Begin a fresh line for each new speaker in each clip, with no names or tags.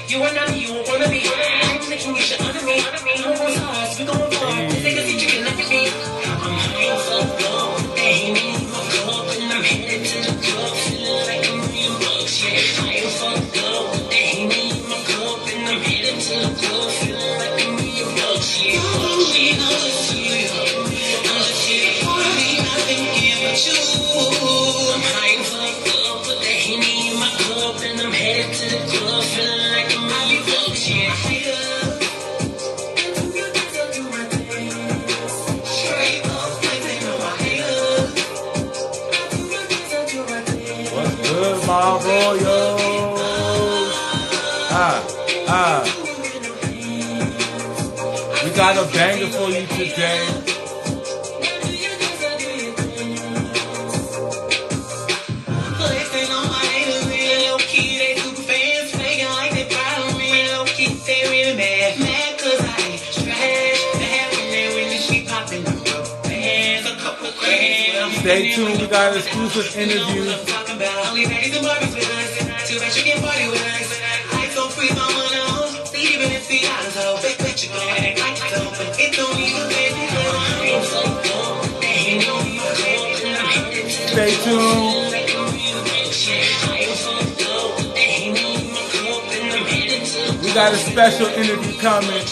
You wanna be, you wanna be. I'm thinking you should honor me. No more stars, we gon' fall. Take a seat, you can look at me. I'm high off the floor. They hate me in my cup, and I'm headed to the club, feeling like $1 million. Yeah, high off the floor. They hate me in my cup, and I'm headed to the club, feeling like $1 million. Yeah, she knows it's you. I'm just here for me, not thinking about you. I'm high off the floor, but they hate me in my cup, and I'm headed to the club, feeling like $1 million.
What's good, my royals? We got a banger for you today. Stay tuned, we got an exclusive interview. Stay tuned. We got a special interview coming.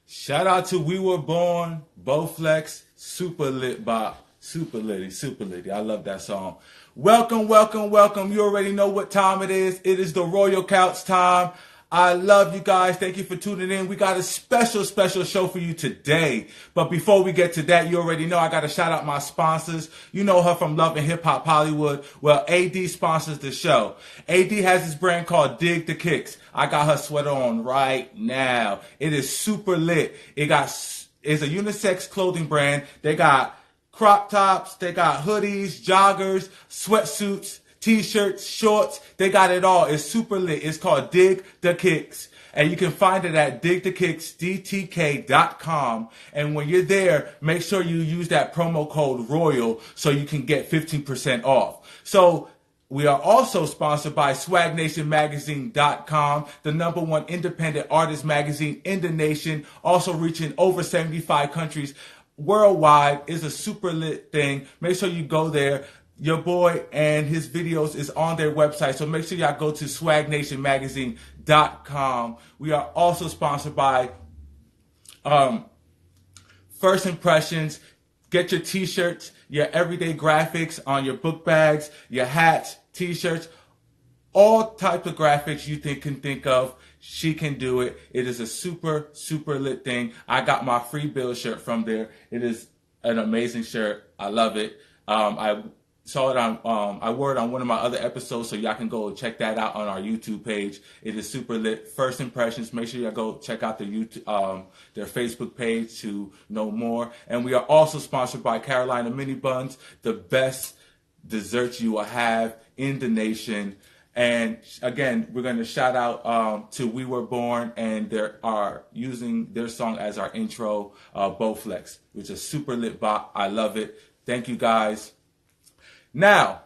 Shout out to We Were Born, Bowflex, Super Lit Bop, Super Litty, Super Litty. I love that song. Welcome, welcome, welcome. You already know what time it is. It is the Royal Couch time. I love you guys. Thank you for tuning in. We got a special show for you today. But before we get to that, you already know I got to shout out my sponsors. You know her from Love and Hip Hop Hollywood. Well, AD sponsors the show. AD has this brand called Dig the Kicks. I got her sweater on right now. It is super lit. It's a unisex clothing brand. They got crop tops. They got hoodies, joggers, sweatsuits, T-shirts, shorts, they got it all. It's super lit. It's called Dig the Kicks. And you can find it at digthekicksdtk.com. And when you're there, make sure you use that promo code ROYAL so you can get 15% off. So we are also sponsored by swagnationmagazine.com, the #1 independent artist magazine in the nation, also reaching over 75 countries worldwide. It's a super lit thing. Make sure you go there. Your boy and his videos is on their website, so make sure y'all go to swagnationmagazine.com. We are also sponsored by First Impressions. Get your t-shirts, your everyday graphics on your book bags, your hats, t-shirts, all types of graphics you can think of. She can do it. It is a super lit thing. I got my free bill shirt from there. It is an amazing shirt. I love it. I saw it on, I wore it on one of my other episodes, so y'all can go check that out on our YouTube page. It is super lit. First Impressions. Make sure y'all go check out their their Facebook page to know more. And we are also sponsored by Carolina Mini Buns, the best desserts you will have in the nation. And again, we're going to shout out to We Were Born, and they are using their song as our intro, Bowflex, which is super lit bop. I love it. Thank you guys. Now,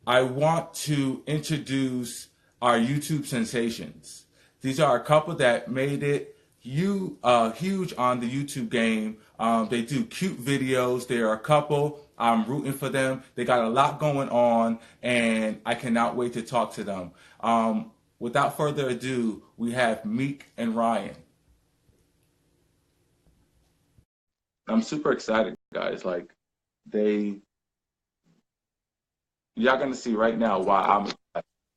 I want to introduce our YouTube sensations. These are a couple that made it huge on the YouTube game. They do cute videos. They are a couple. I'm rooting for them. They got a lot going on, and I cannot wait to talk to them. Without further ado, we have Meek and Ryan. I'm super excited, guys. Like, they Y'all gonna see right now why I'm.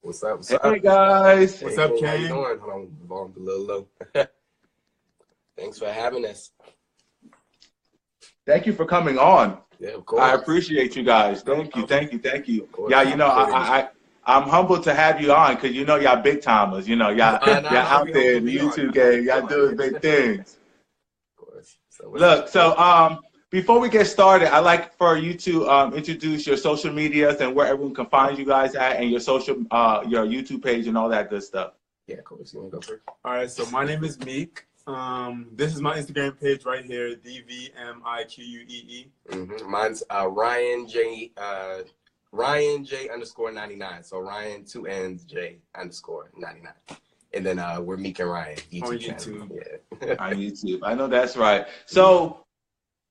What's up? What's
Hey
up?
guys.
What's
Hey,
up,
King,
King?
how
How
you
you
doing?
doing? Hold on, volume a little low. Thanks for having us.
Thank you for coming on.
Yeah, of
I
course.
appreciate you guys. Thank you, thank you, thank you.
Of course.
Yeah, you know, I'm humbled to have you on because you know y'all big timers. You know, y'all
Nah,
out
we
there
humble
in
to
the
be on.
YouTube
You humble to
game.
be
Y'all
on.
doing big things.
Of course. So what's
Look,
up?
so before we get started, I'd like for you to introduce your social medias and where everyone can find you guys at, and your your YouTube page and all that good stuff.
Yeah, of course. You want to go first?
All right, so my name is Meek. This is my Instagram page right here, DVMIQUEE.
Mine's Ryan J underscore 99. So Ryan 2 N's J underscore 99. And then we're Meek and Ryan YouTube
On
channel.
YouTube.
Yeah.
On YouTube, I know that's right. So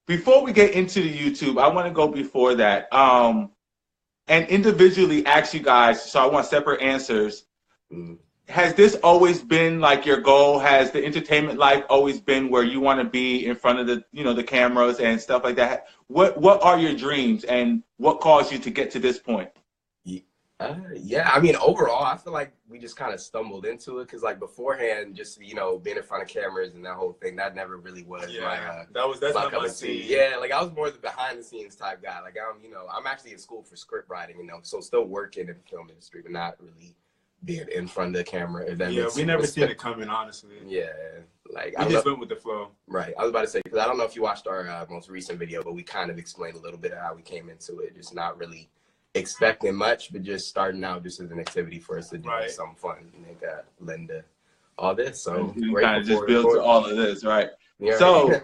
before we get into the YouTube, I want to go before that and individually ask you guys. So I want separate answers.
Mm.
Has this always been like your goal? Has the entertainment life always been where you want to be in front of the cameras and stuff like that? What are your dreams and what caused you to get to this point?
Yeah, I mean, overall, I feel like we just kind of stumbled into it because, like, beforehand, just being in front of cameras and that whole thing, that never really was
that's
my
not
cup
my
of tea.
scene.
Yeah, like I was more the behind the scenes type guy. Like I'm actually in school for script writing, so still working in the film industry, but not really being in front of the camera. If that makes
We never
sense.
seen it coming, honestly.
Yeah, like
We just went with the flow.
Right. I was about to say, because I don't know if you watched our most recent video, but we kind of explained a little bit of how we came into it. Just not really expecting much, but just starting out just as an activity for us to do something fun. And it got led to all this. So
you kind of just built to all of this, right?
Yeah.
So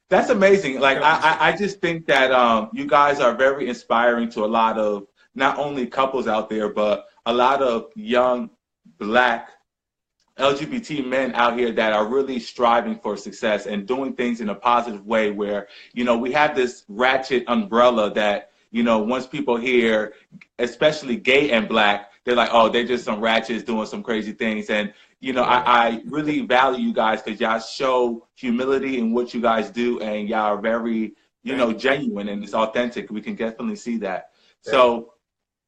that's amazing. Like I just think that you guys are very inspiring to a lot of not only couples out there, but a lot of young Black LGBT men out here that are really striving for success and doing things in a positive way where, we have this ratchet umbrella that, once people hear, especially gay and Black, they're like, oh, they're just some ratchets doing some crazy things. And, I really value you guys because y'all show humility in what you guys do and y'all are very, genuine and it's authentic. We can definitely see that. So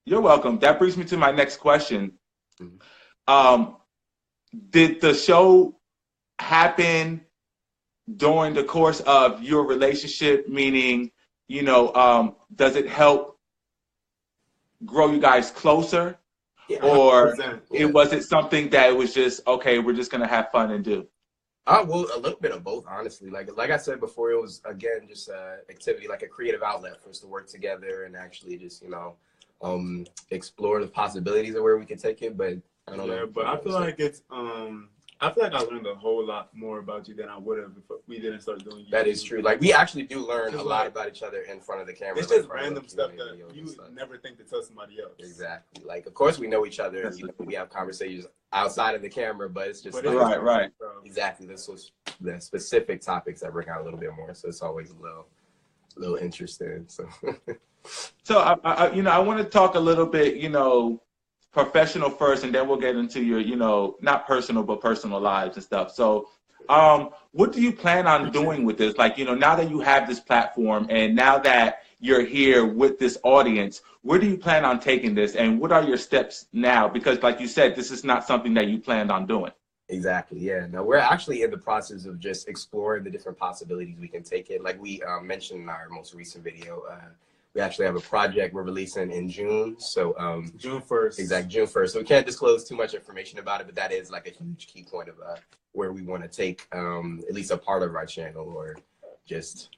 you're welcome. That brings me to my next question. Did the show happen during the course of your relationship? Meaning, does it help grow you guys closer?
Yeah,
or
100%.
was it something that it was just, okay, we're just going to have fun and do?
Well, a little bit of both, honestly. Like I said before, it was, again, just activity, like a creative outlet for us to work together and actually just, explore the possibilities of where we could take it. But I don't know.
But I feel like I feel like I learned a whole lot more about you than I would have if we didn't start doing YouTube.
That is true. Like we actually do learn a lot about each other in front of the camera.
It's just random stuff that you would never think to tell somebody else.
Exactly. Like, of course, we know each other. And, we have conversations outside of the camera, but it's just
right.
Exactly. This was the specific topics that bring out a little bit more. So it's always a little interesting.
So I want to talk a little bit, professional first, and then we'll get into your, not personal, but personal lives and stuff. So what do you plan on doing with this? Like, now that you have this platform and now that you're here with this audience, where do you plan on taking this? And what are your steps now? Because like you said, this is not something that you planned on doing.
Exactly. Yeah. No, we're actually in the process of just exploring the different possibilities we can take it. Like we mentioned in our most recent video, we actually have a project we're releasing in June. So
June 1st.
Exactly, June 1st. So we can't disclose too much information about it, but that is like a huge key point of where we want to take at least a part of our channel or just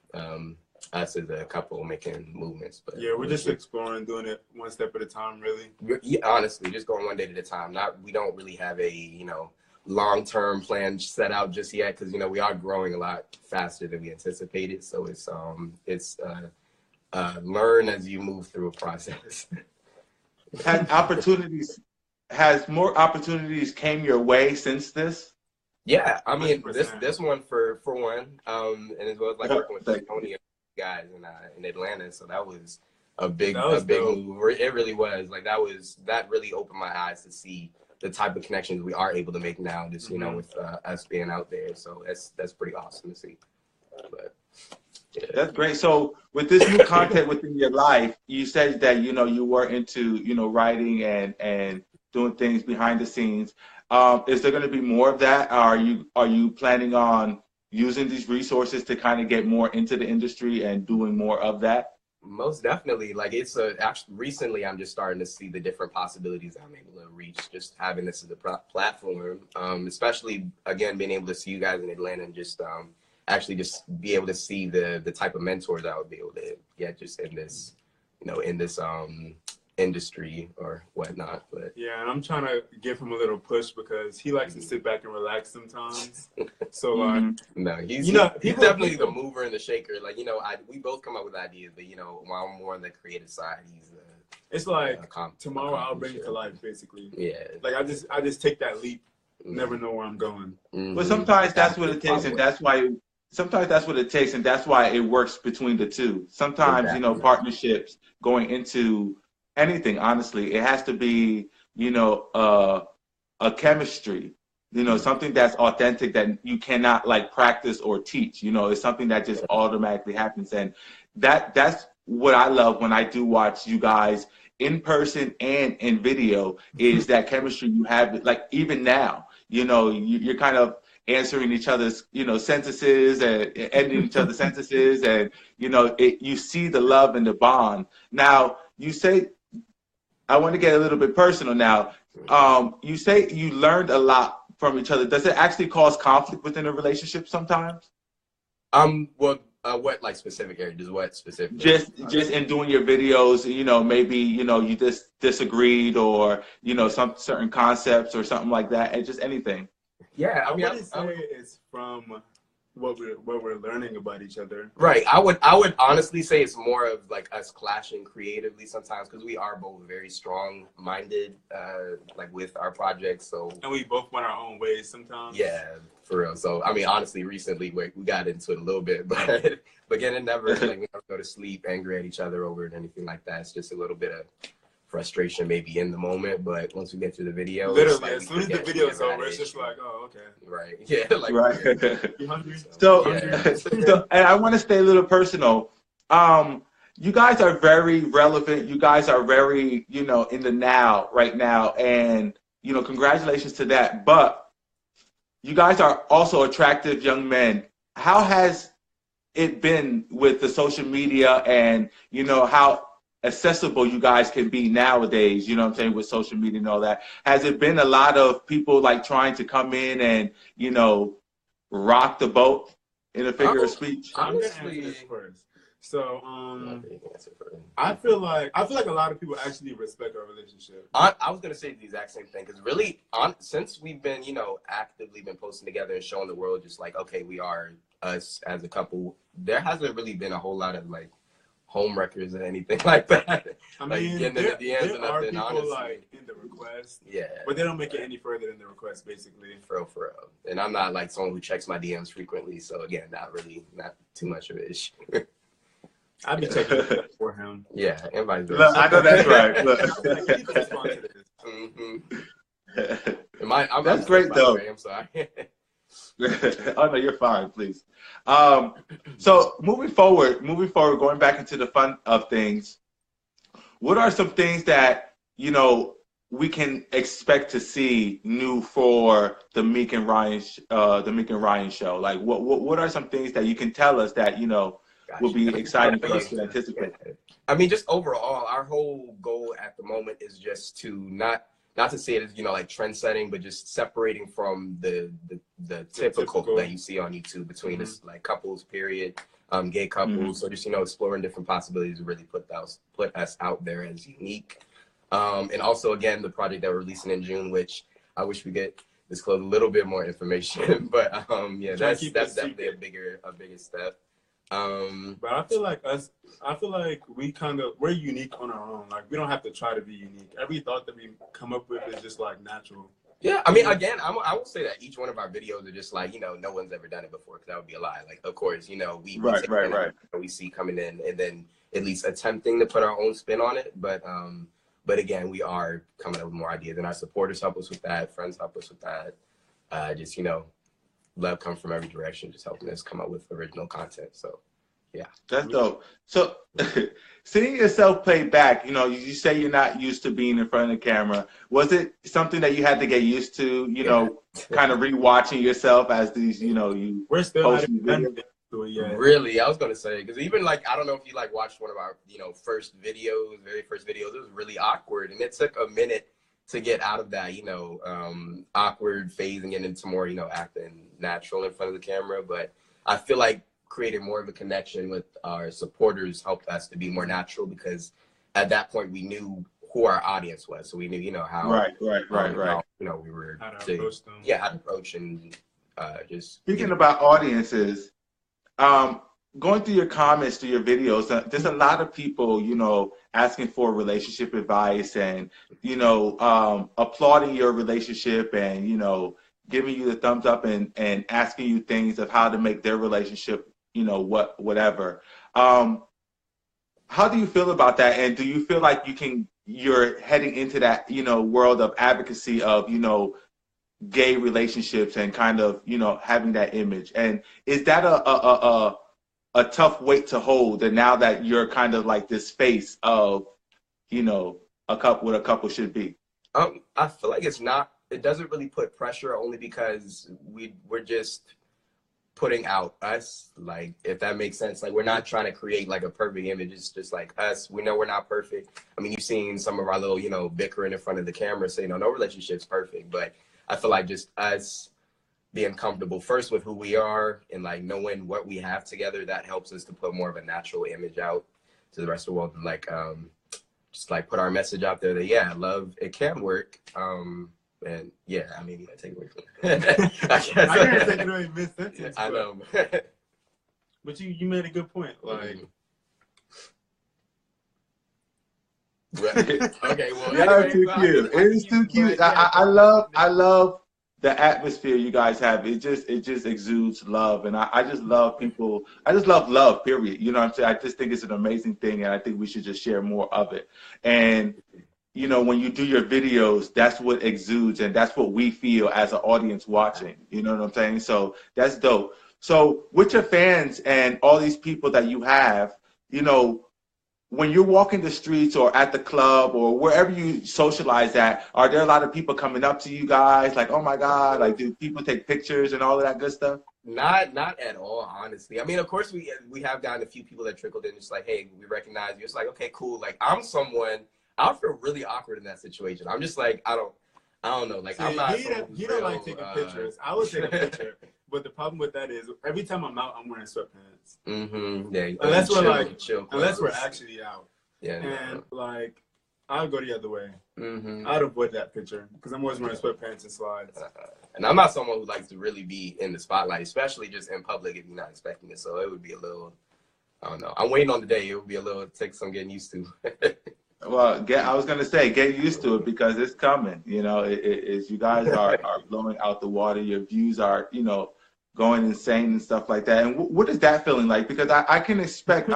us as a couple making movements. But
yeah, we're just exploring, doing it one step at a time, really.
Yeah, honestly, just going one day at a time. We don't really have a, long-term plan set out just yet because, we are growing a lot faster than we anticipated. So it's learn as you move through a process.
Has more opportunities came your way since this?
Yeah, I mean this one for one, and as well as like working with Tony guys in Atlanta, so that was a big move. It really was. Like that really opened my eyes to see the type of connections we are able to make now. Just with us being out there, so that's pretty awesome to see. But
That's great. So with this new content within your life, you said that you were into writing and doing things behind the scenes. Is there going to be more of that? Are you planning on using these resources to kind of get more into the industry and doing more of that?
Most definitely. Like actually recently I'm just starting to see the different possibilities I'm able to reach just having this as a platform. Especially again being able to see you guys in Atlanta and just actually just be able to see the type of mentors I would be able to get just in this, in this industry or whatnot. But
yeah, and I'm trying to give him a little push because he likes to sit back and relax sometimes. So like,
no, he's
people,
definitely the mover and the shaker. Like we both come up with ideas, but while I'm more on the creative side, he's
it's like tomorrow I'll bring it to life, basically.
Yeah,
like I just take that leap, never know where I'm going.
But sometimes that's what it takes, and that's why. Sometimes that's what it takes, and that's why it works between the two. Sometimes partnerships going into anything, honestly, it has to be a chemistry. Something that's authentic that you cannot like practice or teach. It's something that just automatically happens, and that's what I love when I do watch you guys in person and in video is that chemistry you have. Like even now, you're kind of answering each other's sentences and ending each other's sentences, and you see the love and the bond. Now you say, I want to get a little bit personal now. You say you learned a lot from each other. Does it actually cause conflict within a relationship sometimes?
Well, what like specific area? Just what specific?
Just in doing your videos, maybe you just disagreed, or some certain concepts or something like that, and just anything.
Yeah,
I wouldn't say it's from what we're learning about each other.
Right. I would honestly say it's more of like us clashing creatively sometimes because we are both very strong-minded, like with our projects. So
and we both went our own ways sometimes.
Yeah, for real. So I mean, honestly, recently we got into it a little bit, but again, it never like we never go to sleep angry at each other over it or anything like that. It's just a little bit of frustration maybe in the moment, but once we get through the video,
literally
like,
as soon as the video is over, it's just like, oh, okay,
right, yeah, like
right.
You hungry?
So, and I want to stay a little personal. You guys are very relevant. You guys are very, in the now, right now, and congratulations to that. But you guys are also attractive young men. How has it been with the social media and how accessible you guys can be nowadays, what I'm saying, with social media and all that? Has it been a lot of people like trying to come in and, rock the boat in a figure of speech?
I'm gonna answer this first. So I feel like a lot of people actually respect our relationship.
I was gonna say the exact same thing because really, since we've been actively been posting together and showing the world just like, okay, we are us as a couple, there hasn't really been a whole lot of like home records or anything like that.
I mean,
like,
there
and
are
nothing,
people
honestly.
like in the request,
yeah,
but they don't make it any further than the request, basically.
For real. And I'm not like someone who checks my DMs frequently, so again, not too much of an issue.
I'd be checking it for him.
Yeah, everybody's
Look, I know that's right. Look.
That's
great though.
I'm sorry.
Oh no, you're fine, please. So moving forward, going back into the fun of things, what are some things that we can expect to see new for the Meek and Ryan show? Like what are some things that you can tell us that will be exciting for us to anticipate?
I mean, just overall, our whole goal at the moment is just to not to say it as like trend setting, but just separating from the typical that you see on YouTube between this like couples period, gay couples. So just exploring different possibilities to really put us out there as unique. And also again the project that we're releasing in June, which I wish we could disclose a little bit more information, but yeah, that's definitely a bigger step.
But I feel like we're unique on our own. Like we don't have to try to be unique. Every thought that we come up with is just like natural.
Yeah, I mean, again, I will say that each one of our videos are just like no one's ever done it before, because that would be a lie. Like, of course, we
right.
We see coming in, and then at least attempting to put our own spin on it. But again, we are coming up with more ideas, and our supporters help us with that. Friends help us with that. Just love comes from every direction, just helping us come up with original content. So, Yeah.
That's dope. So seeing yourself play back, you say you're not used to being in front of the camera. Was it something that you had to get used to, kind of rewatching yourself as these, you
We're still
post
not
these
even
videos?
Really, I was gonna say, because even like, I don't know if you like watched one of our first videos, very first videos. It was really awkward, and it took a minute to get out of that awkward phase and get into more acting natural in front of the camera. But I feel like creating more of a connection with our supporters helped us to be more natural, because at that point we knew who our audience was, so we knew how
Right.
how, we were
how to approach them.
how to approach and just
Speaking about audiences. Going through your comments to your videos, there's a lot of people, asking for relationship advice and, applauding your relationship and, giving you the thumbs up and asking you things of how to make their relationship, whatever. How do you feel about that? And do you feel like you're heading into that, world of advocacy of, gay relationships and kind of, having that image? And is that a tough weight to hold? And now that you're kind of like this face of, what a couple should be.
I feel like it doesn't really put pressure, only because we're just putting out us, like, if that makes sense. Like, we're not trying to create like a perfect image. It's just like us. We know we're not perfect. I mean, you've seen some of our little, bickering in front of the camera, saying, no relationship's perfect. But I feel like just us being comfortable first with who we are and like knowing what we have together, that helps us to put more of a natural image out to the rest of the world, and like just like put our message out there that love, it can work. And I mean, you gotta take it away from me. I
can't take it away mid-sentence.
I know.
But you made a good point. Like,
okay, well,
That's too cute. It is too cute. I love the atmosphere you guys have. It just exudes love, and I just love people. I just love love, period. You know what I'm saying? I just think it's an amazing thing, and I think we should just share more of it. And when you do your videos, that's what exudes, and that's what we feel as an audience watching. You know what I'm saying? So that's dope. So with your fans and all these people that you have, when you're walking the streets or at the club or wherever you socialize at, are there a lot of people coming up to you guys like, oh my God, like, do people take pictures and all of that good stuff?
Not at all, honestly. I mean, of course we have gotten a few people that trickled in, just like, hey, we recognize you. It's like, okay, cool. Like, I feel really awkward in that situation. I'm just like, I don't know. Like, I'm not.
He don't like taking pictures. I would take a picture, but the problem with that is every time I'm out, I'm wearing sweatpants.
Mm-hmm. Yeah.
Unless we're actually out.
Yeah.
And like, I'll go the other way.
Mm-hmm.
I'd avoid that picture because I'm always wearing sweatpants and slides.
And I'm not someone who likes to really be in the spotlight, especially just in public if you're not expecting it. So it would be a little. I don't know. I'm waiting on the day. It would be a little. Take some getting used to.
Well, I was going to say, get used to it because it's coming. It's you guys are blowing out the water. Your views are, going insane and stuff like that. And what is that feeling like? Because I can expect,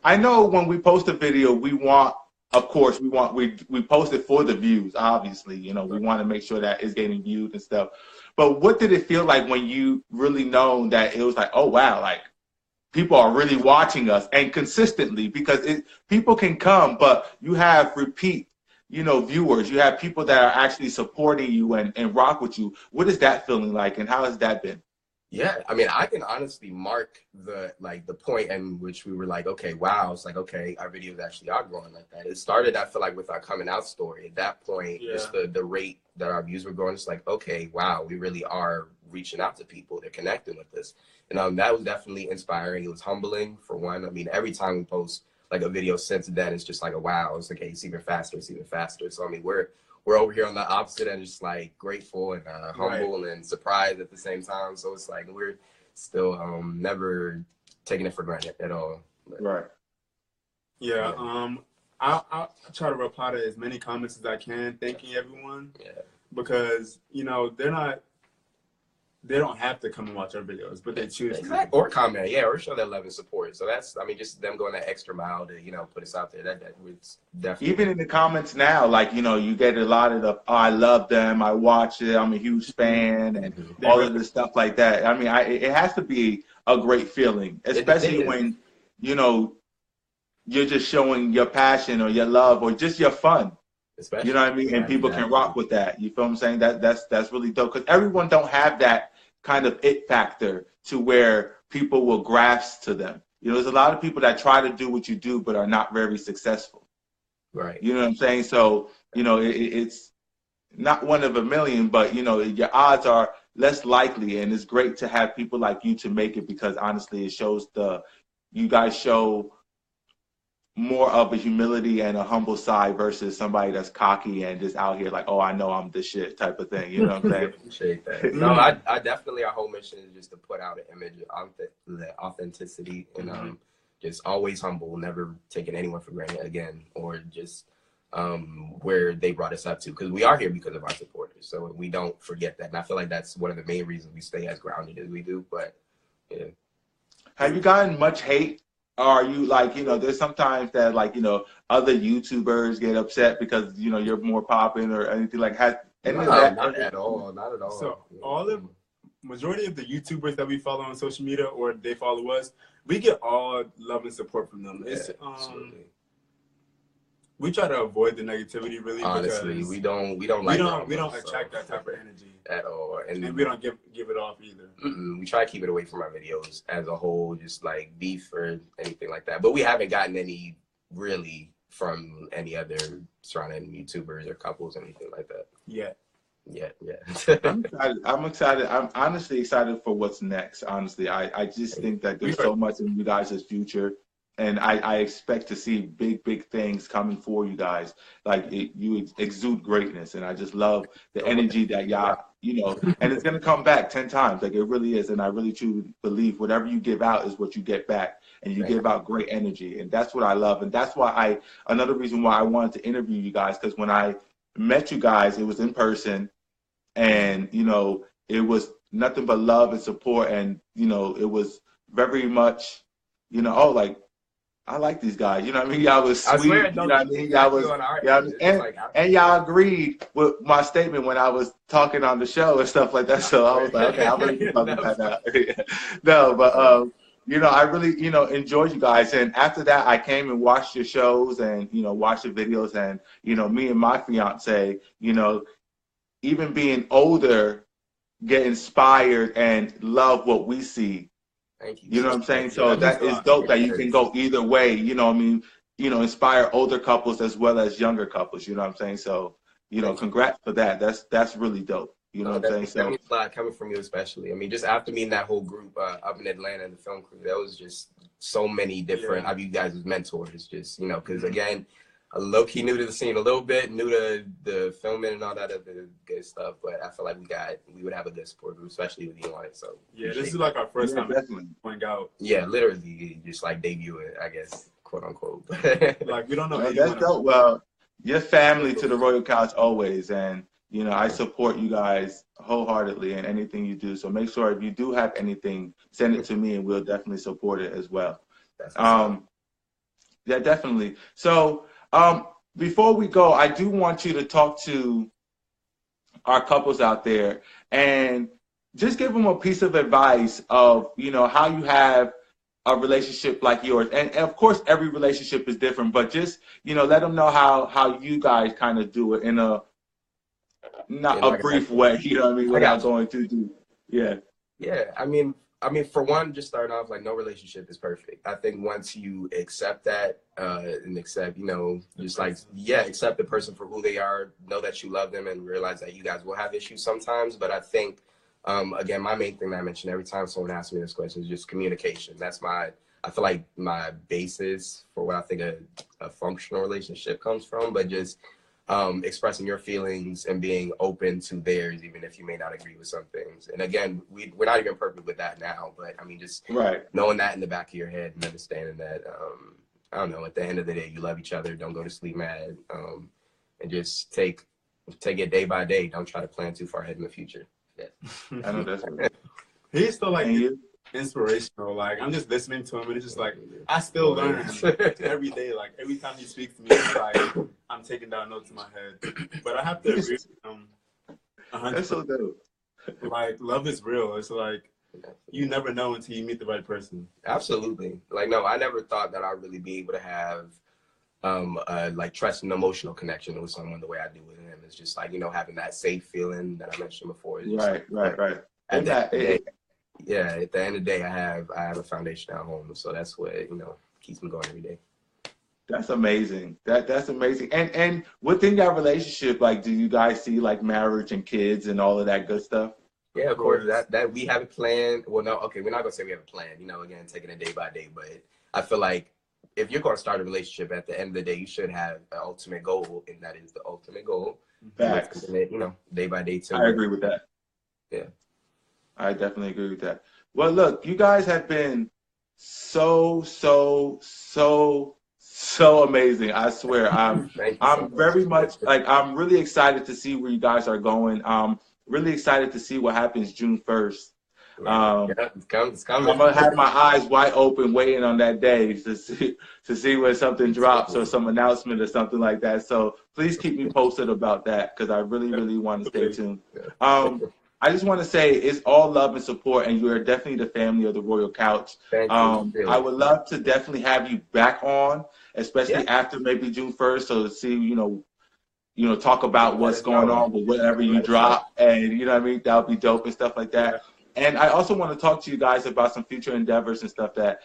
I know when we post a video, we post it for the views, obviously. We want to make sure that it's getting viewed and stuff. But what did it feel like when you really known that it was like, oh, wow, like, people are really watching us and consistently, because people can come, but you have repeat, viewers. You have people that are actually supporting you and rock with you. What is that feeling like, and how has that been?
Yeah, I mean, I can honestly mark the point in which we were like, okay, wow, it's like, okay, our videos actually are growing like that. It started, I feel like, with our coming out story. At that point, just the rate that our views were growing, it's like, okay, wow, we really are reaching out to people. They're connecting with us. And that was definitely inspiring. It was humbling, for one. I mean, every time we post like a video since then, it's just like a wow. It's like, hey, it's even faster. So I mean, we're over here on the opposite end, just like grateful and humble and surprised at the same time. So it's like we're still never taking it for granted at all.
Right.
Yeah. I'll try to reply to as many comments as I can, thanking everyone.
Yeah.
Because they don't have to come and watch our videos, but they choose to.
Or comment, or show their love and support. So that's, I mean, just them going that extra mile to, put us out there. That was definitely.
Even in the comments now, like, you get a lot of the, I love them, I watch it, I'm a huge fan, and all of the stuff like that. I mean, it has to be a great feeling, especially when you know, you're just showing your passion or your love or just your fun.
Especially,
you know what I mean?
yeah,
And people
exactly.
can rock with that. You feel what I'm saying? That's really dope. Because everyone don't have that kind of it factor to where people will grasp to them. You know, there's a lot of people that try to do what you do but are not very successful.
Right.
You know what I'm saying? So, you know, it's not one of a million, but you know, your odds are less likely, and it's great to have people like you to make it because honestly, it shows you guys show more of a humility and a humble side versus somebody that's cocky and just out here like, oh, I know I'm the shit type of thing. You know what I'm
I
saying?
appreciate that. No, I definitely, our whole mission is just to put out an image of authenticity and just always humble, never taking anyone for granted again, or just where they brought us up to, because we are here because of our supporters. So we don't forget that. And I feel like that's one of the main reasons we stay as grounded as we do. But yeah.
Have you gotten much hate? Or are you like, you know, there's sometimes that like, you know, other YouTubers get upset because, you know, you're more popping or anything like has any of that?
Not at all. Not at all.
So majority of the YouTubers that we follow on social media or they follow us, we get all love and support from them. It's we try to avoid the negativity really.
Honestly,
because
we don't
attract that type of energy
at all,
and we don't give it off either.
We try to keep it away from our videos as a whole, just like beef or anything like that. But we haven't gotten any really from any other surrounding YouTubers or couples, anything like that.
Yeah.
I'm excited. I'm honestly excited for what's next. Honestly, I just think that there's so much in you guys' future. And I expect to see big things coming for you guys. Like you exude greatness, and I just love the energy that y'all, you know. And it's gonna come back 10 times, like it really is. And I really truly believe whatever you give out is what you get back, and you give out great energy, and that's what I love. And that's why another reason why I wanted to interview you guys, because when I met you guys, it was in person, and you know, it was nothing but love and support, and you know, it was very much, you know, oh like. I like these guys. You know what I mean? Y'all was sweet. You know what I mean? Y'all was, and y'all agreed with my statement when I was talking on the show and stuff like that. So I was like, okay, I'm really fucking that out. No, but you know, I really, you know, enjoyed you guys. And after that, I came and watched your shows and, you know, watched the videos. And, you know, me and my fiance, you know, even being older, get inspired and love what we see.
Thank you.
You know what I'm saying? So that is dope that you can go either way, you know what I mean? You know, inspire older couples as well as younger couples, you know what I'm saying? So, you know, congrats for that. That's really dope. You know what I'm saying? So
that means a lot coming from you especially. I mean, just after meeting that whole group up in Atlanta, the film crew, there was just so many different of you guys as mentors, just, you know, because again, low-key new to the scene a little bit, new to the filming and all that other good stuff, but I feel like we would have a good support group, especially with you on it. So
yeah, this is like our first time going out.
Yeah, literally just like debut it, I guess, quote unquote.
Like we don't know.
That's dope. Well, your family to the Royal Couch always, and you know I support you guys wholeheartedly in anything you do. So make sure if you do have anything, send it to me, and we'll definitely support it as well. Yeah, definitely. So. Before we go, I do want you to talk to our couples out there and just give them a piece of advice of, you know, how you have a relationship like yours. And of course, every relationship is different, but just, you know, let them know how you guys kind of do it in a, not a brief way, you know what I mean, without going too deep. Yeah.
Yeah, I mean, for one, just starting off, like, no relationship is perfect. I think once you accept that and accept, you know, just like, accept the person for who they are, know that you love them and realize that you guys will have issues sometimes. But I think, again, my main thing that I mention every time someone asks me this question is just communication. That's I feel like my basis for what I think a functional relationship comes from, but just expressing your feelings and being open to theirs, even if you may not agree with some things. And again, we're not even perfect with that now, but I mean, just knowing that in the back of your head and understanding that, I don't know, at the end of the day, you love each other, don't go to sleep mad, and just take it day by day. Don't try to plan too far ahead in the future. Yeah.
I know that's good.
He's still like inspirational. Like I'm just listening to him and it's just like I still learn every day. Like every time he speaks to me, it's like I'm taking down notes in my head. But I have to agree with him 100%.
That's so dope.
Like love is real. It's like You never know until you meet the right person.
Absolutely. Like, no, I never thought that I'd really be able to have like trust and emotional connection with someone the way I do with him. It's just like, you know, having that safe feeling that I mentioned before. It's just
Right.
At the end of the day, at the end of the day, I have a foundation at home. So that's what, you know, keeps me going every day.
That's amazing. That's amazing. And within your relationship, like, do you guys see like marriage and kids and all of that good stuff?
Yeah, of course. That we have a plan. Well, no, okay, we're not gonna say we have a plan. You know, again, taking it day by day. But I feel like if you're gonna start a relationship, at the end of the day, you should have an ultimate goal, and that is the ultimate goal.
Facts.
You know, day by day.
I agree with that.
Yeah,
I definitely agree with that. Well, look, you guys have been so amazing. I swear. I'm very much like, I'm really excited to see where you guys are going. Really excited to see what happens June 1st.
It's coming.
I'm gonna have my eyes wide open, waiting on that day to see when something drops or some announcement or something like that. So please keep me posted about that, because I really want to stay tuned. I just want to say it's all love and support, and you are definitely the family of the Royal Couch.
Thank you.
I would love to definitely have you back on, especially after maybe June 1st, so to see, you know, talk about what's going on with whatever you drop, and you know what I mean, that would be dope and stuff like that. And I also want to talk to you guys about some future endeavors and stuff that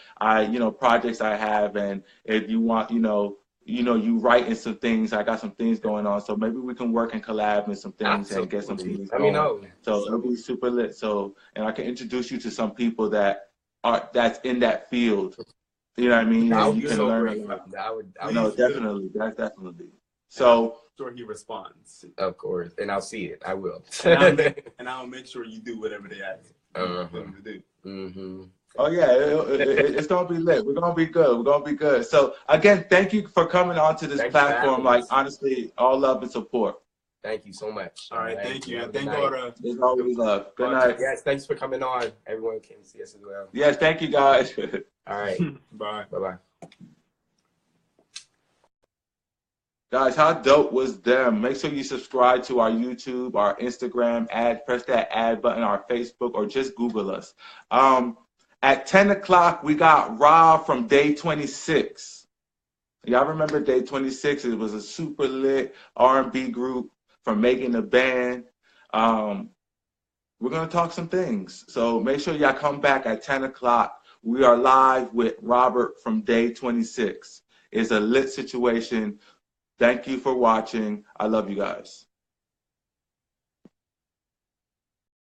projects I have, and if you want, you writing some things, I got some things going on, so maybe we can work and collab and some things and get some things going. So it'll be super lit. So, and I can introduce you to some people that's in that field. You know what I mean? And you can learn. Definitely. That's definitely. So.
Sure, he responds.
Of course, and I'll see it. I will.
and I'll make sure you do whatever they ask them to do.
Mm-hmm.
Oh yeah, it's gonna be lit. We're gonna be good. So again, thank you for coming onto this platform. Like, honestly, all love and support.
Thank you so much.
All right, thank you. And thank all the.
It's always love. Good night.
Yes, thanks for coming on. Everyone can see us as well.
Yes, thank you guys.
All right.
Bye.
Bye.
Guys, how dope was them? Make sure you subscribe to our YouTube, our Instagram, press that add button, our Facebook, or just Google us. At 10 o'clock, we got Rob from Day 26. Y'all remember Day 26? It was a super lit R&B group from making the band. We're going to talk some things. So make sure y'all come back at 10 o'clock. We are live with Robert from Day 26. It's a lit situation. Thank you for watching. I love you guys.